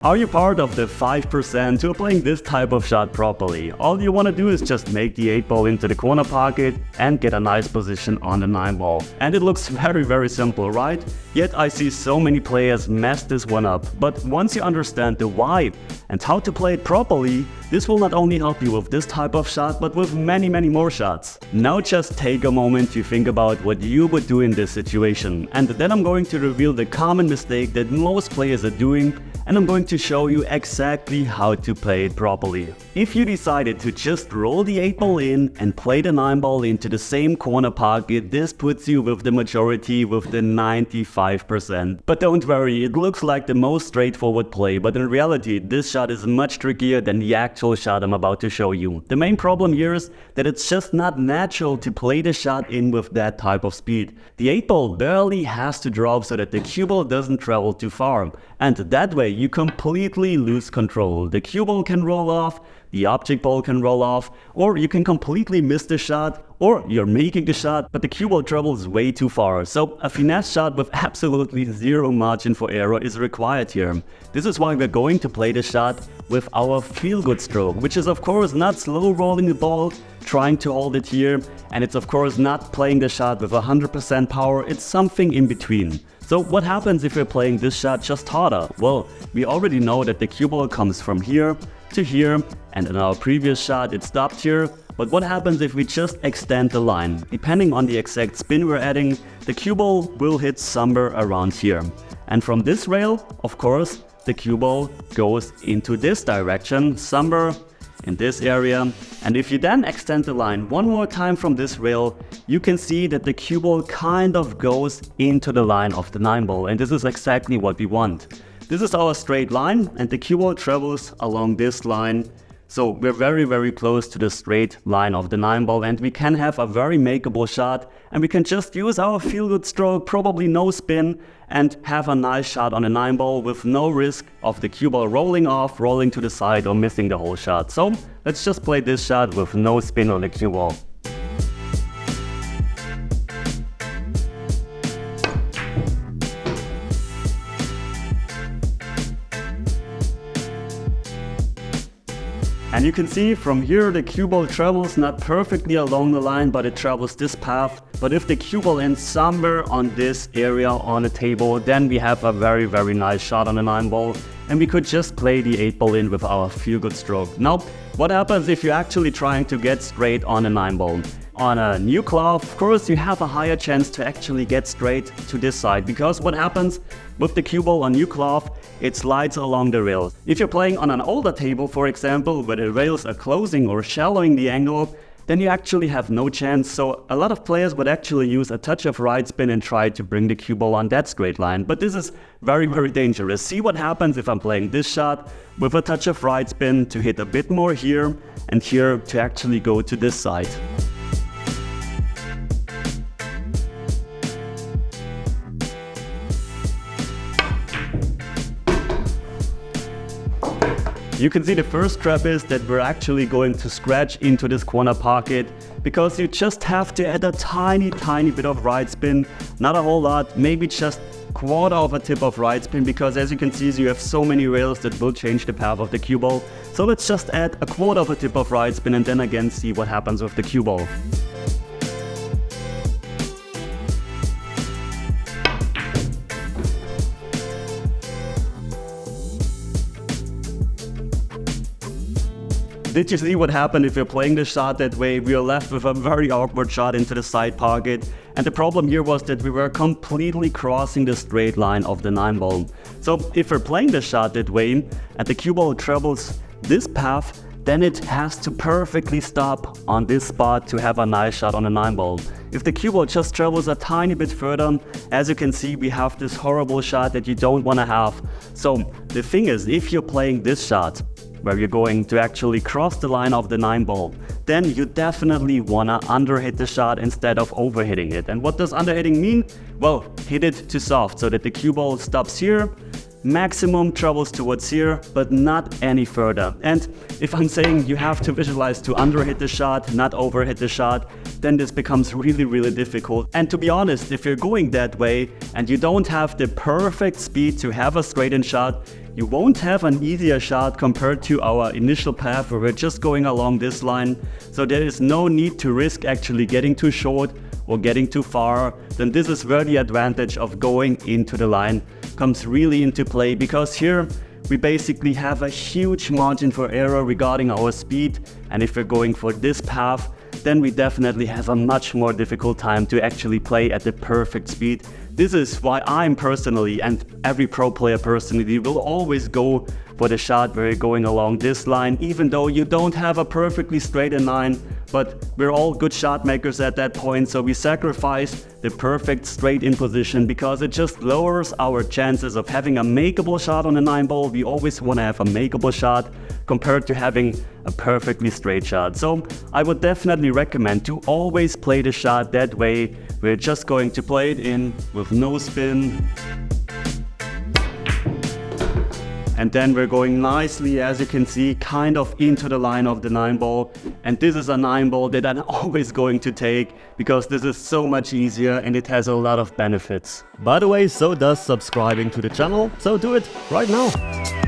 Are you part of the 5% who are playing this type of shot properly? All you want to do is just make the 8 ball into the corner pocket and get a nice position on the 9 ball. And it looks very simple, right? Yet I see so many players mess this one up. But once you understand the why and how to play it properly, this will not only help you with this type of shot, but with many more shots. Now just take a moment to think about what you would do in this situation. And then I'm going to reveal the common mistake that most players are doing, and I'm going to show you exactly how to play it properly. If you decided to just roll the 8 ball in and play the 9 ball into the same corner pocket, this puts you with the majority, with the 95%. But don't worry, it looks like the most straightforward play, but in reality this shot is much trickier than the actual shot I'm about to show you. The main problem here is that it's just not natural to play the shot in with that type of speed. The 8 ball barely has to drop so that the cue ball doesn't travel too far, and that way you completely lose control. The cue ball can roll off, the object ball can roll off, or you can completely miss the shot, or you're making the shot, but the cue ball travels way too far. So a finesse shot with absolutely zero margin for error is required here. This is why we're going to play the shot with our feel-good stroke, which is of course not slow rolling the ball, trying to hold it here, and it's of course not playing the shot with 100% power, it's something in between. So what happens if we're playing this shot just harder? Well, we already know that the cue ball comes from here to here, and in our previous shot it stopped here. But what happens if we just extend the line? Depending on the exact spin we're adding, the cue ball will hit somewhere around here. And from this rail, of course, the cue ball goes into this direction, somewhere in this area. And if you then extend the line one more time from this rail, you can see that the cue ball kind of goes into the line of the 9 ball, and this is exactly what we want. This is our straight line, and the cue ball travels along this line. So we're very close to the straight line of the 9 ball, and we can have a very makeable shot, and we can just use our feel-good stroke, probably no spin, and have a nice shot on the 9 ball with no risk of the cue ball rolling off, rolling to the side, or missing the whole shot. So let's just play this shot with no spin on the cue ball. And you can see from here the cue ball travels not perfectly along the line, but it travels this path. But if the cue ball ends somewhere on this area on the table, then we have a very nice shot on the 9 ball, and we could just play the 8 ball in with our feel-good stroke. Now, what happens if you're actually trying to get straight on a 9 ball? On a new club, of course, you have a higher chance to actually get straight to this side, because what happens with the cue ball on new club, it slides along the rails. If you're playing on an older table, for example, where the rails are closing or shallowing the angle, then you actually have no chance. So a lot of players would actually use a touch of right spin and try to bring the cue ball on that straight line. But this is very dangerous. See what happens if I'm playing this shot with a touch of right spin to hit a bit more here and here to actually go to this side. You can see the first trap is that we're actually going to scratch into this corner pocket, because you just have to add a tiny bit of right spin, not a whole lot, maybe just quarter of a tip of right spin, because as you can see, you have so many rails that will change the path of the cue ball. So let's just add a quarter of a tip of right spin and then again see what happens with the cue ball. Did you see what happened if you're playing the shot that way? We are left with a very awkward shot into the side pocket. And the problem here was that we were completely crossing the straight line of the 9 ball. So if we're playing the shot that way and the cue ball travels this path, then it has to perfectly stop on this spot to have a nice shot on the 9 ball. If the cue ball just travels a tiny bit further, as you can see, we have this horrible shot that you don't want to have. So the thing is, if you're playing this shot, where you're going to actually cross the line of the 9 ball, then you definitely wanna underhit the shot instead of overhitting it. And what does underhitting mean? Well, hit it too soft so that the cue ball stops here, maximum travels towards here, but not any further. And if I'm saying you have to visualize to underhit the shot, not overhit the shot, then this becomes really difficult. And to be honest, if you're going that way and you don't have the perfect speed to have a straight-in shot, you won't have an easier shot compared to our initial path where we're just going along this line. So there is no need to risk actually getting too short or getting too far. Then this is where the advantage of going into the line comes really into play, because here we basically have a huge margin for error regarding our speed, and if we're going for this path, then we definitely have a much more difficult time to actually play at the perfect speed. This is why I'm personally, and every pro player personally, will always go for the shot where you're going along this line, even though you don't have a perfectly straight line. But we're all good shot makers at that point, so we sacrifice the perfect straight in position because it just lowers our chances of having a makeable shot on a 9-ball. We always want to have a makeable shot compared to having a perfectly straight shot. So I would definitely recommend to always play the shot that way. We're just going to play it in with no spin. And then we're going nicely, as you can see, kind of into the line of the 9-ball. And this is a 9-ball that I'm always going to take because this is so much easier and it has a lot of benefits. By the way, so does subscribing to the channel, so do it right now.